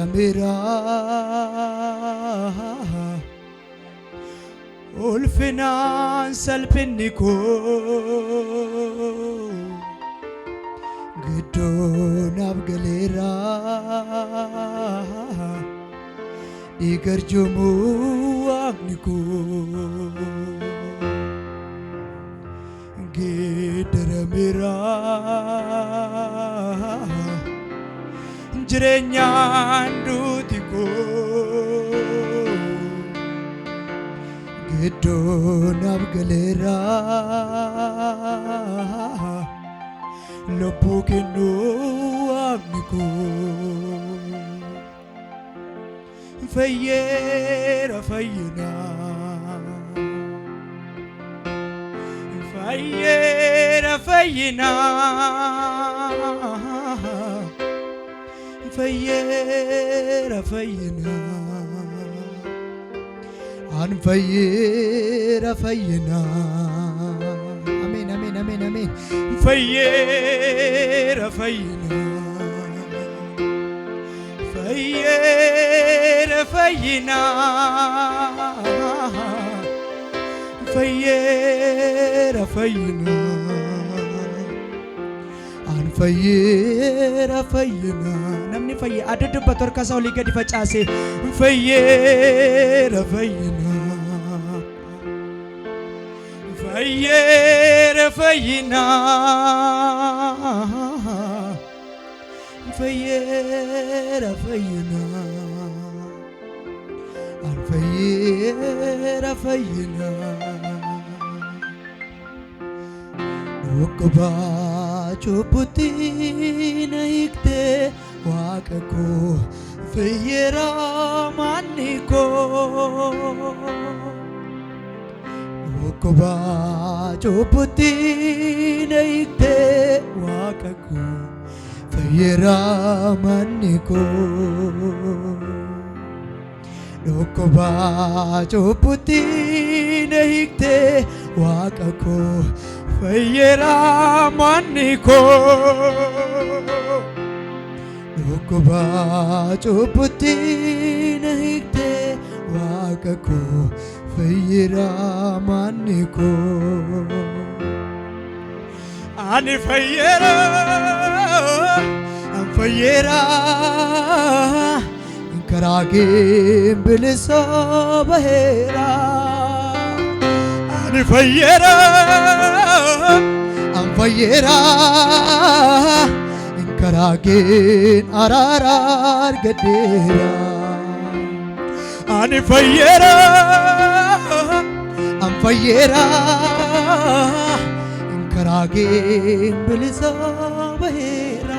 geeddarameera ulfinaan salphinni koo gidduunaaf galeera dhiigarjoomuu waaqni koo geeddarameera jireenyaan duuti koo gidduunaaf galeera lubbuu kennuu waaqni koo fayyeera fayyinaa fayyeera fayyinaa fayyeera fayyinaa an fayyeera fayyinaa amen amen amen amen fayyeera fayyinaa fayyeera fayyinaa fayyeera fayyinaa an fayyeera fayyinaa namni fayye adda dubbatu harka isaa olii gadi facaase fayyeera fayyinaa fayyeera fayyinaa fayyeera fayyinaa an fayyeera fayyinaa dhukkubaa cubbutti na hiikte waaqa koo fayyeera manni koo dhukkubaa cubbutti na hiikte waaqa koo fayyeera manni koo dhukkubaa cubbutti na hiikte waaqa koo fayyeera manni koo dhukkubaa cubbutti na hiikte waaqa koo fayyeera manni koo ani fayyeera an fayyeera karaa kee bilisa baheera ani fayyeera an fayyeera karaa kee araara argadheera ani fayyeera an fayyeera karaa kee bilisa baheera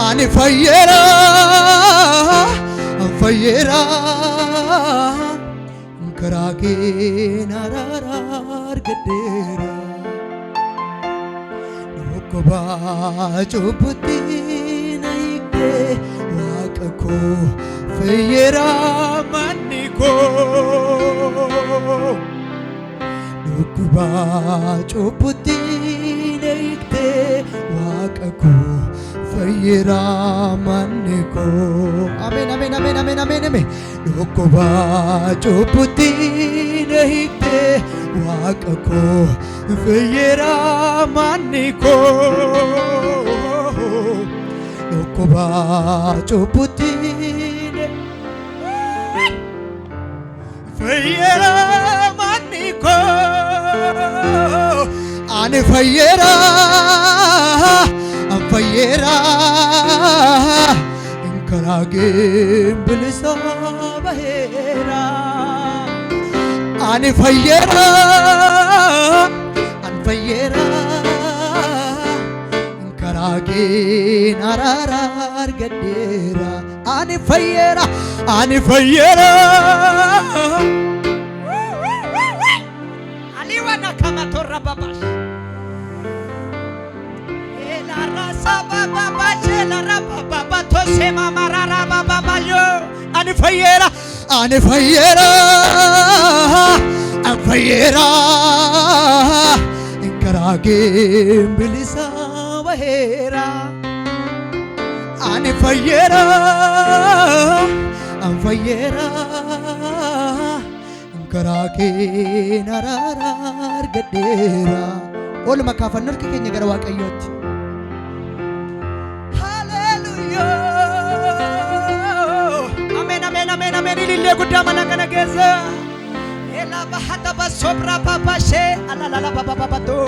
ani fayyeera an fayyeera karaa kee araara argadheera dhukkubaa cubbutti na hiikte waaqa koo fayyeera manni koo dhukkubaa cubbutti na hiikte waaqa koo fayyeera manni koo amen amen amen amen amen amen dhukkubaa cubbutti na hiikte waaqa koo fayyeera manni koo dhukkubaa cubbutti fayyeera manni koo ani fayyeera an fayyeera karaa kee bilisa baheera ani fayyeera an fayyeera karaa kee araara argadheera ani fayyeera aliwana kama torra babash ela rasa baba bachela raba baba tosema marara baba yo ani fayyeera an fayyeera karaa kee bilisa baheera ani fayyera an fayyera karake nararar gadera ol makafannar kenya gara waaqayyotti hallelujah amen amen amen amen ilille guddaa mana kana keessa ela bahata basobra babashe alalala bababato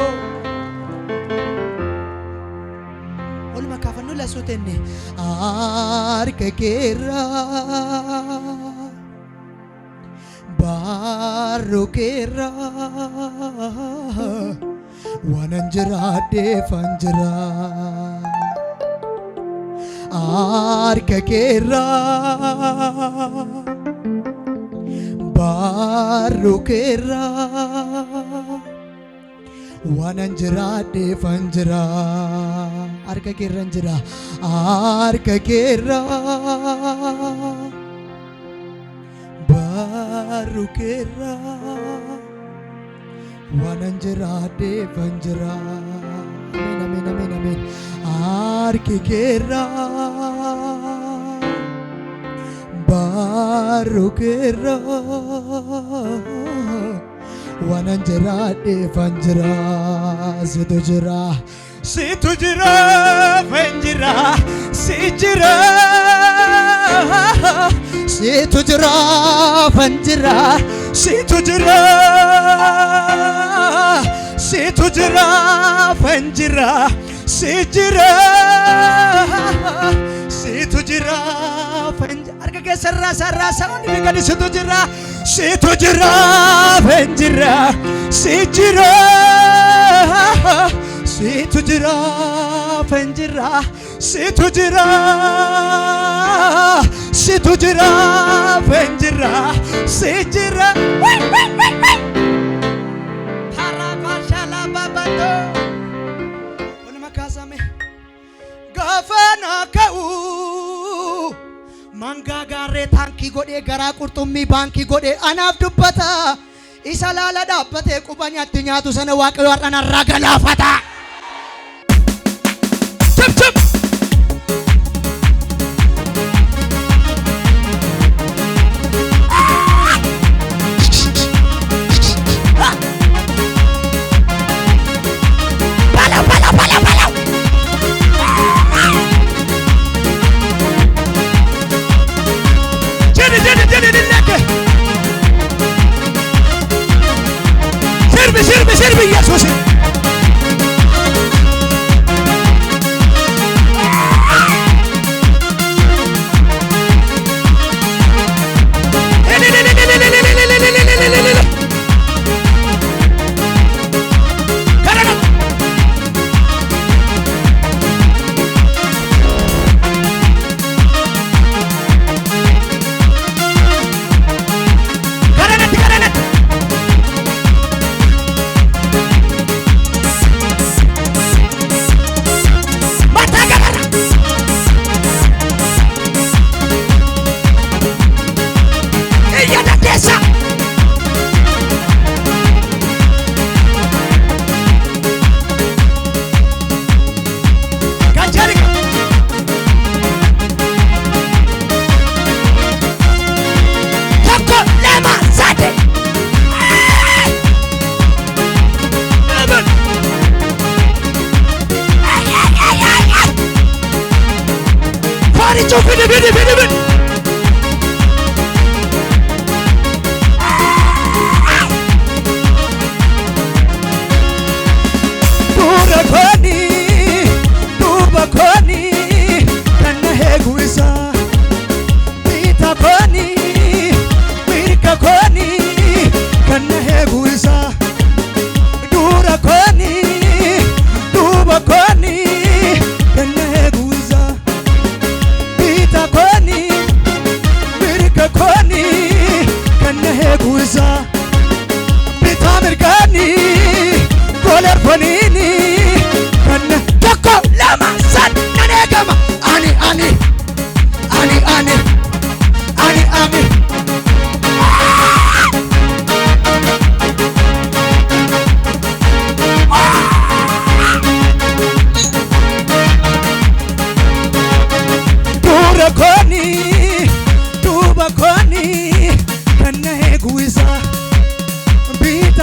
ol makafannu lasutenne arkekera barukera wananjira defanjira arkekera barukera wananjira defanjira arkekera njira arkekera barukera wananjira defanjira amen amen amen amen arkekera barukera wananjira defanjira situjira situjira fanjira sijira situjira fanjira situjira situjira fanjira sijira situjira fanjira arka ke sarra sarra saroni begani situjira situjira fanjira sijira situjira fanjira situjira situjira fanjira sijira parabashala babato on makasame gafana kau mangagare tanki gode gara qurtummi banki gode anaf dubbata isa lala dhabbate qubanyatti nyaatu sana waaqayyo har'ana ragalafata chip chip sirbi Yesus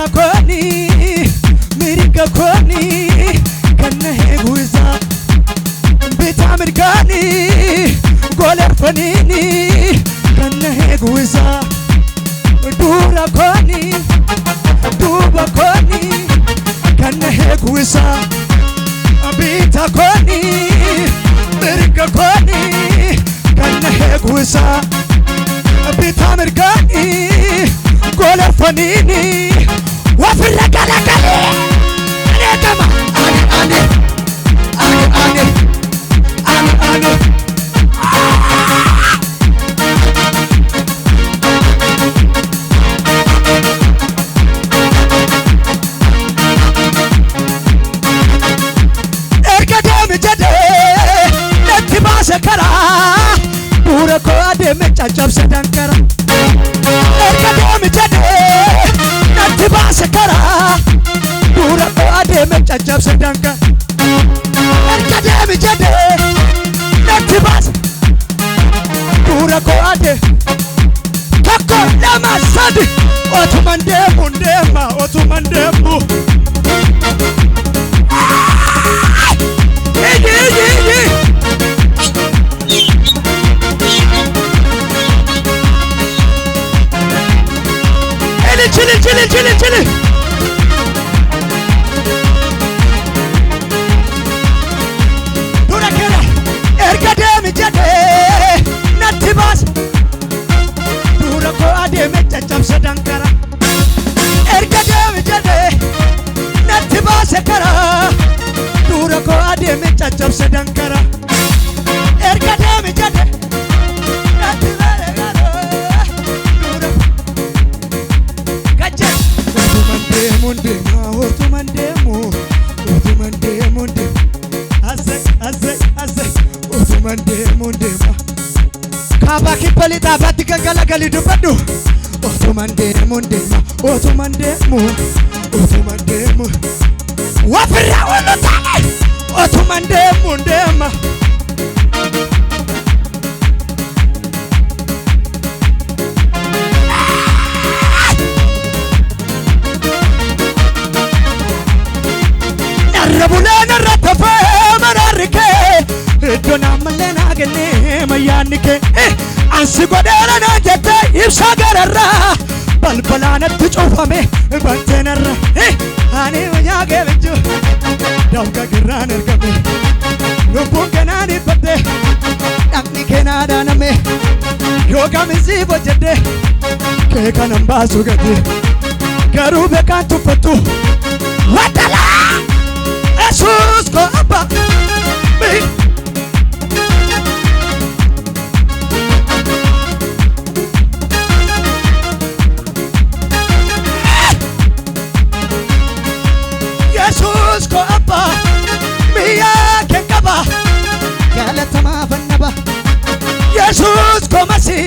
koni mirga koni kanna heguza bita mirgani goler fanini kanna heguza dura koni duba koni kanna heguza bita koni mirga koni kanna heguza bita mirgani goler fanini wafilla kala kale ane kama ane erkadam jade nettiba sekara pura ko ade me chachab sedankara erkadam jade nettiba sekara pura ko ade me chachab sedankara erkadam jade nettiba pura ko ade kakko lama sadi otumande mundema otumandemu Chili. Pura kera erkadam jade natibas pura ko ade me chachab sedankara erkadam jade natibas kara pura ko ade me chachab sedankara erkadam jade natibas kara pura kacha otumande otumande kaba kipelita batika gala gali dubadu otumande wafira wolotale otumande mundema Rabulana ratafa mararike dona malena gene mayanike ansi godara na jete ibsagarara balbalana tuchofame bantenara ani manyage beju dauka giran ergabe lobon ganani bade dakni kenada name yoga mizi bojede ke kanamba sugade garube kantu fatu watala Jesus go abba me Jesus go abba me ya kekaba galatama banaba Jesus go masi